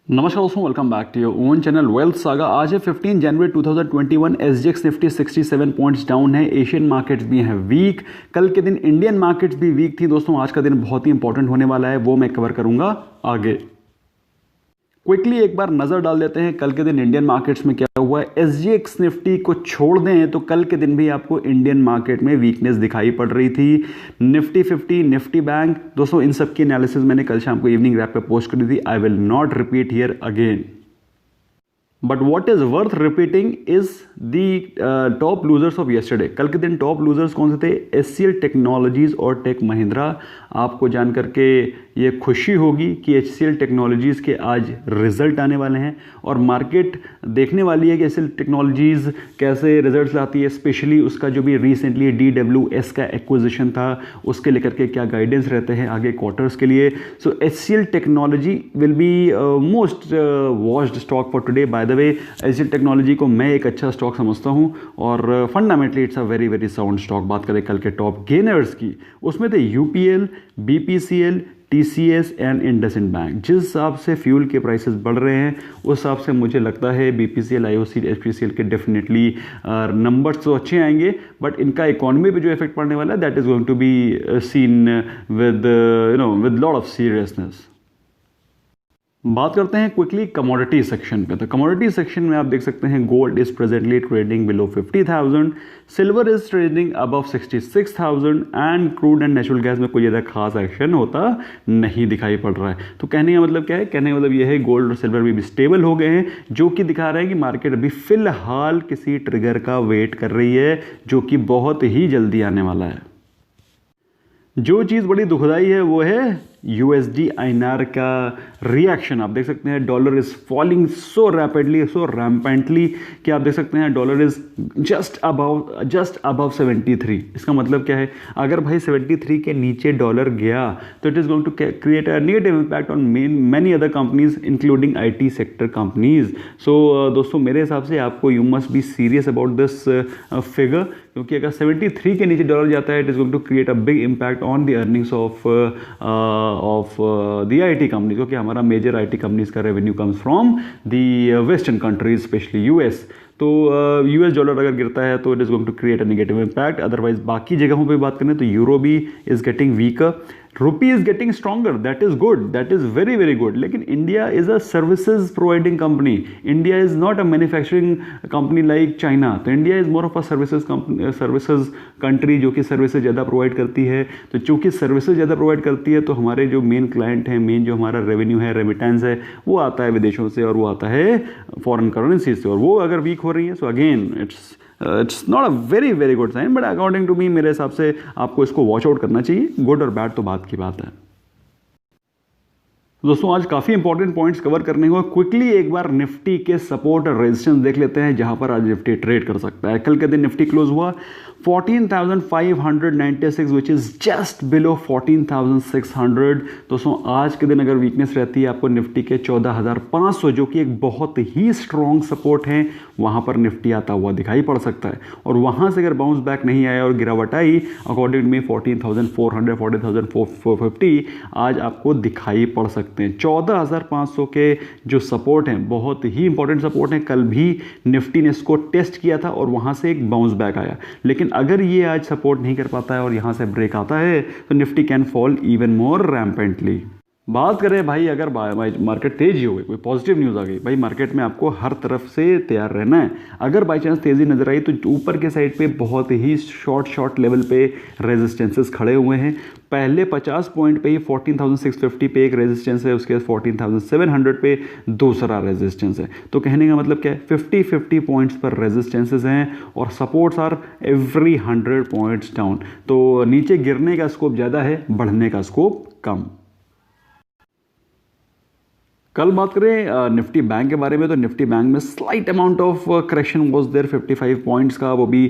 नमस्कार दोस्तों, welcome back to your own channel wealth saga. आज है 15 जनवरी 2021। एसजीएक्स निफ्टी 67 पॉइंट्स डाउन है। एशियन मार्केट्स भी हैं वीक। कल के दिन इंडियन मार्केट्स भी वीक थी दोस्तों। आज का दिन बहुत ही इंपॉर्टेंट होने वाला है, वो मैं कवर करूंगा आगे। क्विकली एक बार नजर डाल देते हैं कल के दिन इंडियन मार्केट्स में क्या हुआ है। एसजीएक्स निफ्टी को छोड़ दें तो कल के दिन भी आपको इंडियन मार्केट में वीकनेस दिखाई पड़ रही थी। निफ्टी 50, निफ्टी बैंक, दोस्तों इन सब की एनालिसिस मैंने कल शाम को इवनिंग रैप पे पोस्ट करी थी। I will not repeat here again, but what is worth repeating is the top losers of yesterday. कल के दिन टॉप लूजर्स कौन से थे? एचसीएल टेक्नोलॉजीज और टेक महिंद्रा। आपको जान करके ये खुशी होगी कि एचसीएल टेक्नोलॉजीज के आज रिजल्ट आने वाले हैं और मार्केट देखने वाली है कि एचसीएल टेक्नोलॉजीज कैसे रिजल्ट्स लाती है, स्पेशली उसका जो भी रिसेंटली डीडब्ल्यूएस का एक्विजिशन था उसके लेकर के क्या गाइडेंस रहते हैं आगे क्वार्टर्स के लिए। So HCL technology will be most watched stock for today. By the way, HCL technology को मैं एक अच्छा स्टॉक समझता हूं और fundamentally it's a very very sound stock. बात करें कल के टॉप गेनर्स की, उसमें थे UPL, BPCL, TCS and IndusInd bank. जिस हिसाब से फ्यूल के प्राइसेस बढ़ रहे हैं उस हिसाब से मुझे लगता है बीपीसीएल, आईओसी, एचपीसीएल के डेफिनेटली नंबर्स तो अच्छे आएंगे, बट इनका इकोनॉमी पे जो इफेक्ट पड़ने वाला है that is going to be seen with with lot of seriousness. बात करते हैं क्विकली कमोडिटी सेक्शन पे। तो कमोडिटी सेक्शन में आप देख सकते हैं gold is presently trading below 50,000, silver is trading above 66,000 and crude and natural gas में कोई ज़्यादा खास एक्शन होता नहीं दिखाई पड़ रहा है। तो कहने का मतलब क्या है? कहने का मतलब यह है गोल्ड और सिल्वर भी स्टेबल हो गए हैं, जो कि दिखा रहे हैं कि मार्केट अभी फिलहाल किसी ट्रिगर का वेट कर रही है जो कि बहुत ही जल्दी आने वाला है। जो चीज़ बड़ी दुखदाई है वो है यूएसडी आईएनआर का रिएक्शन। आप देख सकते हैं dollar is falling so rapidly, so rampantly कि आप देख सकते हैं डॉलर इज जस्ट अबव 73। इसका मतलब क्या है? अगर भाई 73 के नीचे डॉलर गया तो it is going to create a negative impact on many other companies including IT sector companies. So दोस्तों मेरे हिसाब से आपको you must be serious about this figure, क्योंकि अगर 73 के नीचे डॉलर जाता है it is going to create a big impact on the earnings of the IT company, क्योंकि हमारा मेजर आईटी कंपनीज का revenue comes from the western countries, specially US. तो यूएस डॉलर अगर गिरता है तो it is going to create a negative impact. Otherwise बाकी जगहों पे बात करें तो यूरो भी is getting weaker, rupee is getting stronger, that is good, that is very very good. लेकिन India is a services providing company, India is not a manufacturing company like China. तो India is more of a services country जो कि services ज़्यादा provide करती है। तो चूंकि services ज़्यादा प्रोवाइड करती है तो हमारे जो मेन क्लाइंट हैं, मेन जो हमारा रेवेन्यू है, रेमिटेंस है, वो आता है विदेशों से और वो आता है फॉरेन करेंसी से, और वो अगर वीक हो रही है so again it's not a very very good sign, but according to me मेरे हिसाब से आपको इसको वॉच आउट करना चाहिए। गुड और बैड तो बात की बात है। दोस्तों आज काफ़ी इंपॉर्टेंट पॉइंट्स कवर करने को, क्विकली एक बार निफ्टी के सपोर्ट और रेजिस्टेंस देख लेते हैं जहां पर आज निफ्टी ट्रेड कर सकता है। कल के दिन निफ्टी क्लोज हुआ 14,596 विच इज जस्ट बिलो 14,600। दोस्तों आज के दिन अगर वीकनेस रहती है आपको निफ्टी के 14,500 जो कि एक बहुत ही स्ट्रॉन्ग सपोर्ट है, वहां पर निफ्टी आता हुआ दिखाई पड़ सकता है। और वहां से अगर बाउंस बैक नहीं आया और गिरावट आई अकॉर्डिंग टू मी 14,400, 14,450 आज आपको दिखाई पड़ सकते हैं। 14,500 के जो सपोर्ट हैं बहुत ही इंपॉर्टेंट सपोर्ट हैं। कल भी निफ्टी ने इसको टेस्ट किया था और वहां से एक बाउंस बैक आया, लेकिन अगर ये आज सपोर्ट नहीं कर पाता है और यहां से ब्रेक आता है तो Nifty can fall even more rampantly. बात करें भाई अगर मार्केट तेजी हो गई, कोई पॉजिटिव न्यूज़ आ गई, भाई मार्केट में आपको हर तरफ से तैयार रहना है। अगर बाई चांस तेजी नजर आई तो ऊपर के साइड पे बहुत ही शॉर्ट लेवल पे रेजिस्टेंसेस खड़े हुए हैं। पहले 50 पॉइंट पे ही 14,650 पे एक रेजिस्टेंस है, उसके बाद 14,700 पे दूसरा रेजिस्टेंस है। तो कहने का मतलब क्या है? 50-50 पॉइंट्स पर रेजिस्टेंसेस हैं और supports are every 100 points down. तो नीचे गिरने का स्कोप ज़्यादा है, बढ़ने का स्कोप कम। कल बात करें निफ्टी बैंक के बारे में तो निफ्टी बैंक में slight amount of correction was there 55 points का, वो भी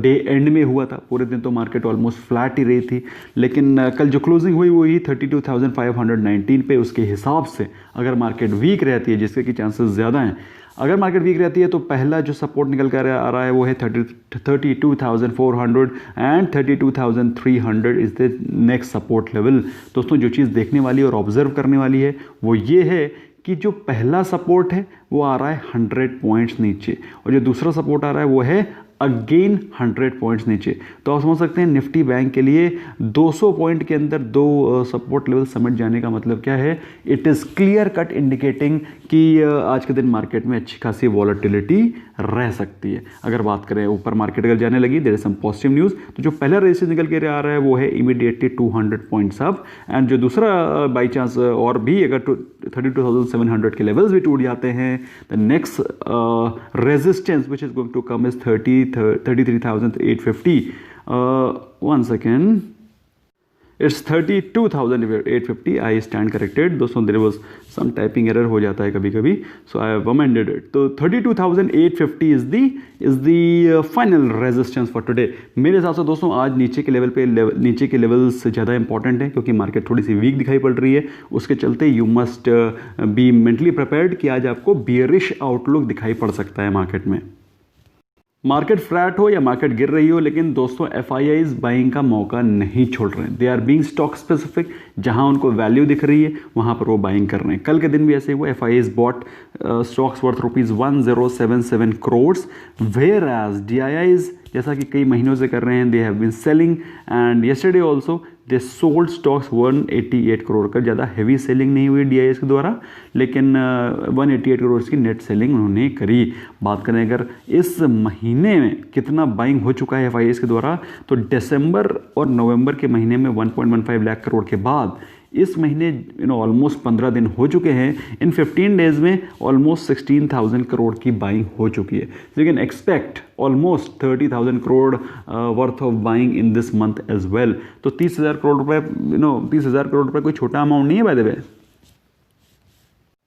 डे एंड में हुआ था। पूरे दिन तो मार्केट ऑलमोस्ट फ्लैट ही रही थी, लेकिन कल जो क्लोजिंग हुई वो ही 32,519 पे। उसके हिसाब से अगर मार्केट वीक रहती है, जिसके की चांसेस ज़्यादा हैं, अगर मार्केट वीक रहती है तो पहला जो सपोर्ट निकल कर आ रहा है वो है 32,400 and 32,300 is the next support level. दोस्तों जो चीज़ देखने वाली और ऑब्जर्व करने वाली है वो ये है कि जो पहला सपोर्ट है वो आ रहा है 100 पॉइंट्स नीचे और जो दूसरा सपोर्ट आ रहा है वो है अगेन 100 पॉइंट्स नीचे। तो आप समझ सकते हैं निफ्टी बैंक के लिए 200 पॉइंट के अंदर दो सपोर्ट लेवल समझ जाने का मतलब क्या है, it is clear cut indicating कि आज के दिन मार्केट में अच्छी खासी वॉलेटिलिटी रह सकती है। अगर बात करें ऊपर मार्केट अगर जाने लगी, there is some positive news. तो जो पहला रेजिस्टेंस निकल के आ रहा है वो है इमीडिएटली 200 पॉइंट्स अप, एंड जो दूसरा बाई चांस और भी अगर 32,700 के लेवल्स भी टूट जाते हैं, the next resistance which is going to come is 33,850. One second. It's 32,850. I stand corrected. दोस्तों there was some typing error हो जाता है कभी कभी, so I have amended it. तो 32,850 is the final resistance for today. मेरे हिसाब से दोस्तों आज नीचे के लेवल पे नीचे के लेवल्स ज़्यादा इंपॉर्टेंट है क्योंकि मार्केट थोड़ी सी वीक दिखाई पड़ रही है। उसके चलते you must be mentally prepared कि आज आपको बियरिश आउटलुक दिखाई पड़ सकता है मार्केट में। मार्केट फ्लैट हो या मार्केट गिर रही हो, लेकिन दोस्तों एफआईआईज बाइंग का मौका नहीं छोड़ रहे हैं। They are being stock specific, जहां उनको वैल्यू दिख रही है वहां पर वो बाइंग कर रहे हैं। कल के दिन भी ऐसे हुआ, FIIs bought stocks worth ₹1077 crore, whereas DIIs जैसा कि कई महीनों से कर रहे हैं, they have been selling, and yesterday also they sold stocks 188 crore का। ज़्यादा हैवी सेलिंग नहीं हुई डीआईएस के द्वारा, लेकिन 188 करोड़ की नेट सेलिंग उन्होंने करी। बात करें अगर इस महीने में कितना बाइंग हो चुका है एफआईआईएस के द्वारा, तो दिसंबर और नवंबर के महीने में 1.15 लाख करोड़ के बाद इस महीने ऑलमोस्ट 15 दिन हो चुके हैं। इन 15 डेज में ऑलमोस्ट 16,000 करोड़ की बाइंग हो चुकी है। So you can expect almost 30,000 crore worth of buying in this month as well. तो 30,000 करोड़ रुपए 30,000 करोड़ रुपए कोई छोटा अमाउंट नहीं है बाय द वे।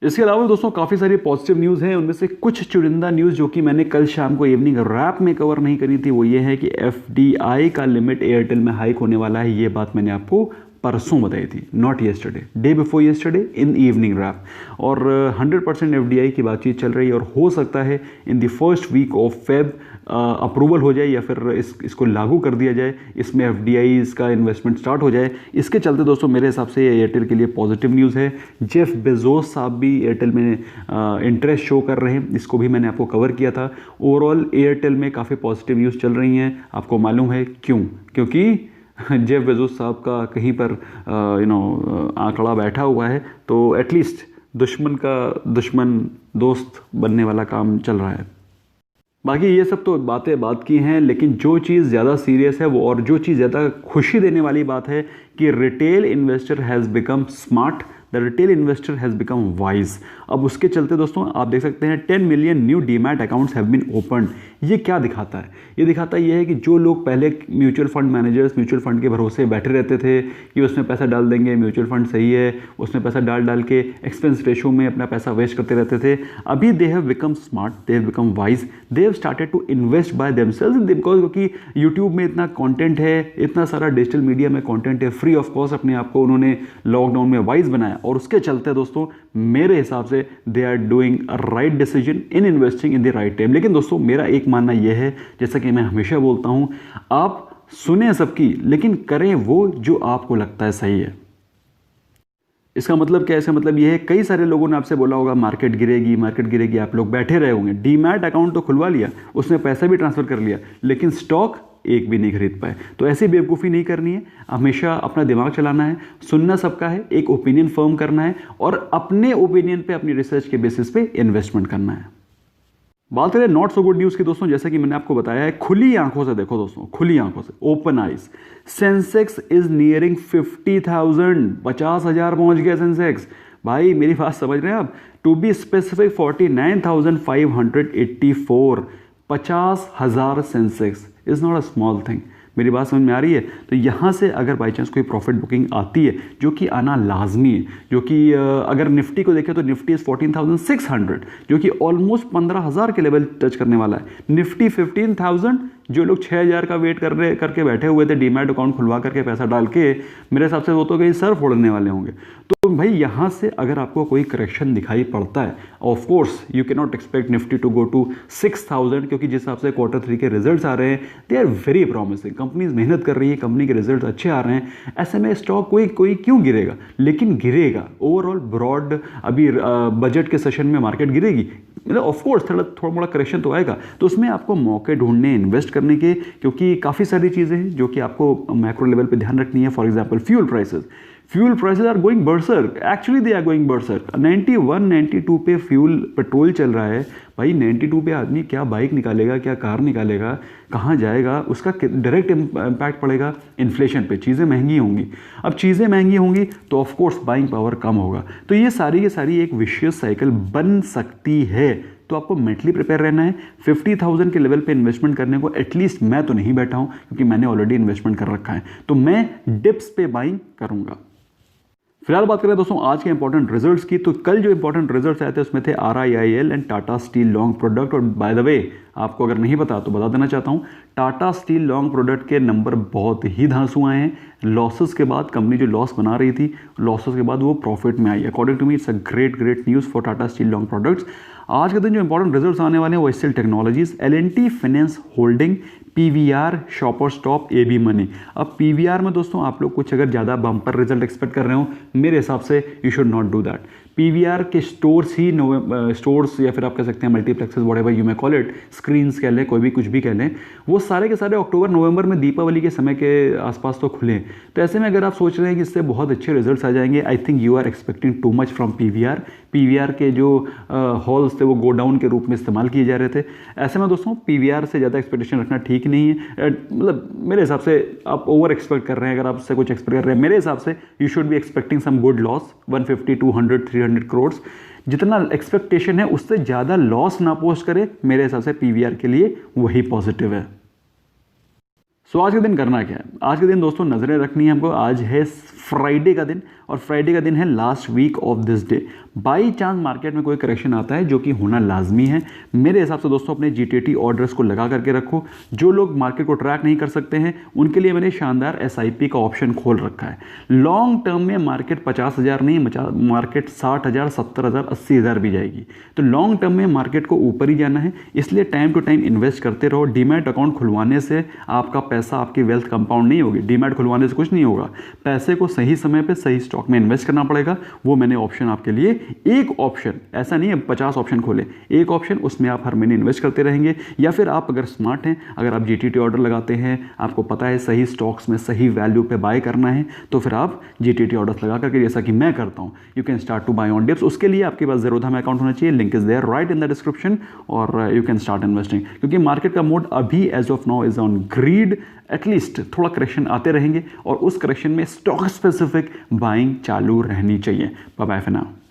इसके अलावा दोस्तों काफ़ी सारी पॉजिटिव न्यूज़ हैं, उनमें से कुछ चुनिंदा न्यूज़ जो कि मैंने कल शाम को इवनिंग रैप में कवर नहीं करी थी, वो ये है कि एफडीआई का लिमिट एयरटेल में हाइक होने वाला है। ये बात मैंने आपको परसों बताई थी, not yesterday, day before yesterday in evening wrap. और 100% एफडीआई की बातचीत चल रही है और हो सकता है in the first week of Feb approval हो जाए या फिर इसको लागू कर दिया जाए, इसमें एफडीआई का इन्वेस्टमेंट स्टार्ट हो जाए। इसके चलते दोस्तों मेरे हिसाब से एयरटेल के लिए पॉजिटिव न्यूज़ है। जेफ बेजोस साहब भी एयरटेल में इंटरेस्ट शो कर रहे हैं, इसको भी मैंने आपको कवर किया था। ओवरऑल एयरटेल में काफ़ी पॉजिटिव न्यूज़ चल रही हैं। आपको मालूम है क्यों? क्योंकि जेफ बेजोस साहब का कहीं पर आंकड़ा बैठा हुआ है, तो एटलीस्ट दुश्मन का दुश्मन दोस्त बनने वाला काम चल रहा है। बाकी ये सब तो बातें बात की हैं, लेकिन जो चीज़ ज़्यादा सीरियस है वो और जो चीज़ ज़्यादा खुशी देने वाली बात है कि retail investor has become smart, the retail investor has become wise. अब उसके चलते दोस्तों आप देख सकते हैं 10 million new demat accounts have been opened. ये क्या दिखाता है? ये दिखाता ये है कि जो लोग पहले mutual fund managers mutual fund के भरोसे बैठे रहते थे कि उसमें पैसा डाल देंगे, म्यूचुअल फंड सही है, उसमें पैसा डाल के एक्सपेंस रेशो में अपना पैसा वेस्ट करते रहते थे, अभी they have become smart, they have become wise, they have started to invest by themselves, because क्योंकि यूट्यूब में इतना कॉन्टेंट है, इतना सारा डिजिटल मीडिया में कॉन्टेंट है, फ्री ऑफ कॉस्ट अपने आप को उन्होंने लॉकडाउन में वाइज बनाया। और उसके चलते दोस्तों मेरे हिसाब से they are doing a right decision in investing in the right time. लेकिन दोस्तों मेरा एक मानना यह है, जैसा कि मैं हमेशा बोलता हूं, आप सुने सबकी लेकिन करें वो जो आपको लगता है सही है। इसका मतलब क्या है? इसका मतलब यह है, कई सारे लोगों ने आपसे बोला होगा मार्केट गिरेगी, आप लोग बैठे रहे होंगे, डीमैट अकाउंट तो खुलवा लिया, उसमें पैसा भी ट्रांसफर कर लिया, लेकिन स्टॉक एक भी नहीं खरीद पाए। तो ऐसी बेवकूफ़ी नहीं करनी है, हमेशा अपना दिमाग चलाना है, सुनना सबका है, एक ओपिनियन फॉर्म करना है और अपने ओपिनियन पे, अपनी रिसर्च के बेसिस पे इन्वेस्टमेंट करना है। बात करें नॉट सो गुड न्यूज़ की दोस्तों, जैसा कि मैंने आपको बताया है, खुली आंखों से देखो दोस्तों, खुली आंखों से, open eyes, Sensex is nearing 50,000, 50,000 पहुंच गया सेंसेक्स। भाई मेरी बात समझ रहे हैं आप? To be specific 49,584, 50,000 Sensex is not a small thing. मेरी बात समझ में आ रही है? तो यहाँ से अगर बाई चांस कोई प्रॉफिट बुकिंग आती है, जो कि आना लाजमी है, जो कि अगर निफ्टी को देखें तो निफ्टी इज़ 14,600, जो कि ऑलमोस्ट 15,000 के लेवल टच करने वाला है। निफ्टी 15,000, जो लोग 6,000 का वेट करके बैठे हुए थे डीमैट अकाउंट खुलवा करके पैसा डाल के, मेरे हिसाब से वो तो कहीं सर फोड़ने वाले होंगे। तो भाई यहाँ से अगर आपको कोई करेक्शन दिखाई पड़ता है, of course you can not expect Nifty to go to 6,000, क्योंकि जिस हिसाब से Q3 के रिजल्ट्स आ रहे हैं they are very promising. Companies मेहनत कर रही है, कंपनी के रिजल्ट अच्छे आ रहे हैं, ऐसे में स्टॉक कोई क्यों गिरेगा? लेकिन गिरेगा ओवरऑल ब्रॉड। अभी बजट के सेशन में मार्केट गिरेगी, मतलब ऑफकोर्स थोड़ा मोड़ा करेक्शन तो आएगा, तो उसमें आपको मौके ढूंढने, इन्वेस्ट करने के, क्योंकि काफ़ी सारी चीज़ें हैं जो कि आपको मैक्रो लेवल पे ध्यान रखनी है। For example fuel prices are going berserk, actually they are going berserk. 91 92 पे पेट्रोल चल रहा है भाई। 92 पे आदमी क्या बाइक निकालेगा, क्या कार निकालेगा, कहाँ जाएगा? उसका डायरेक्ट इम्पैक्ट पड़ेगा इन्फ्लेशन पे। चीज़ें महंगी होंगी, अब चीज़ें महंगी होंगी तो ऑफकोर्स बाइंग पावर कम होगा। तो ये सारी की सारी एक विशियस साइकिल बन सकती है। तो आपको मेंटली प्रिपेयर रहना है। 50,000 के लेवल पे इन्वेस्टमेंट करने को एटलीस्ट मैं तो नहीं बैठा हूँ, क्योंकि मैंने ऑलरेडी इन्वेस्टमेंट कर रखा है, तो मैं डिप्स पे बाइंग करूँगा। फिलहाल बात करें दोस्तों आज के इंपॉर्टेंट रिजल्ट्स की, तो कल जो इंपॉर्टेंट रिजल्ट्स आए थे उसमें थे RIIL and Tata steel long product. और बाय द वे आपको अगर नहीं पता तो बता देना चाहता हूं, टाटा स्टील लॉन्ग प्रोडक्ट के नंबर बहुत ही धांसू आए हैं। लॉसेस के बाद कंपनी जो लॉस बना रही थी, लॉसेस के बाद वो प्रॉफिट में आई। According to me it's a great news for Tata steel long products. आज के दिन जो इंपॉर्टेंट रिजल्ट्स आने वाले हैं वो HCL technologies, L&T finance holding, PVR, shoppers stop, AB money. अब PVR में दोस्तों आप लोग कुछ अगर ज़्यादा बम्पर रिजल्ट एक्सपेक्ट कर रहे हो, मेरे हिसाब से you should not do that. PVR के स्टोर्स ही स्टोर्स या फिर आप कह सकते हैं multiplexes, whatever you may call it, screens कह लें, कोई भी कुछ भी कह लें, वो सारे के सारे अक्टूबर नवंबर में दीपावली के समय के आसपास तो खुले। तो ऐसे में अगर आप सोच रहे हैं कि इससे बहुत अच्छे रिजल्ट्स आ जाएंगे, I think you are expecting too much from PVR के जो हॉल्स थे वो गो डाउन के रूप में इस्तेमाल किए जा रहे थे। ऐसे में दोस्तों PVR से ज़्यादा एक्सपेक्टेशन रखना ठीक नहीं है। मतलब मेरे हिसाब से आप ओवर एक्सपेक्ट कर रहे हैं। अगर आप उससे कुछ एक्सपेक्ट कर रहे हैं, मेरे हिसाब से you should be expecting some good loss, 150 200 300 crore. जितना एक्सपेक्टेशन है उससे ज़्यादा लॉस ना पोस्ट करे, मेरे हिसाब से PVR के लिए वही पॉजिटिव है। सो आज के दिन करना क्या है? आज के दिन दोस्तों नज़रें रखनी है हमको। आज है फ्राइडे का दिन, और फ्राइडे का दिन है last week of this day. By chance market में कोई करेक्शन आता है, जो कि होना लाजमी है, मेरे हिसाब से दोस्तों अपने GTT ऑर्डर्स को लगा करके रखो। जो लोग मार्केट को ट्रैक नहीं कर सकते हैं उनके लिए मैंने शानदार SIP का ऑप्शन खोल रखा है। लॉन्ग टर्म में मार्केट 50,000 नहीं, मार्केट 60,000 70,000 80,000 भी जाएगी। तो लॉन्ग टर्म में मार्केट को ऊपर ही जाना है, इसलिए टाइम टू टाइम इन्वेस्ट करते रहो। डीमैट अकाउंट खुलवाने से आपका पैसा, आपकी वेल्थ कंपाउंड नहीं होगी। डीमैट खुलवाने से कुछ नहीं होगा, पैसे को सही समय पे सही स्टॉक में इन्वेस्ट करना पड़ेगा। वो मैंने ऑप्शन आपके लिए, एक ऑप्शन, ऐसा नहीं है 50 ऑप्शन खोले, एक ऑप्शन, उसमें आप हर महीने इन्वेस्ट करते रहेंगे। या फिर आप अगर स्मार्ट हैं, अगर आप GTT ऑर्डर लगाते हैं, आपको पता है सही स्टॉक्स में सही वैल्यू पे बाय करना है, तो फिर आप GTT ऑर्डर्स लगा करके, जैसा कि मैं करता हूं, you can start to buy on dips. उसके लिए आपके पास ज़ेरोधा में अकाउंट होना चाहिए, link is there right in the description, और यू कैन स्टार्ट इन्वेस्टिंग। क्योंकि मार्केट का मोड अभी as of now is on greed. At least थोड़ा करेक्शन आते रहेंगे, और उस करेक्शन में स्टॉक स्पेसिफिक बाइंग चालू रहनी चाहिए। Bye bye for now.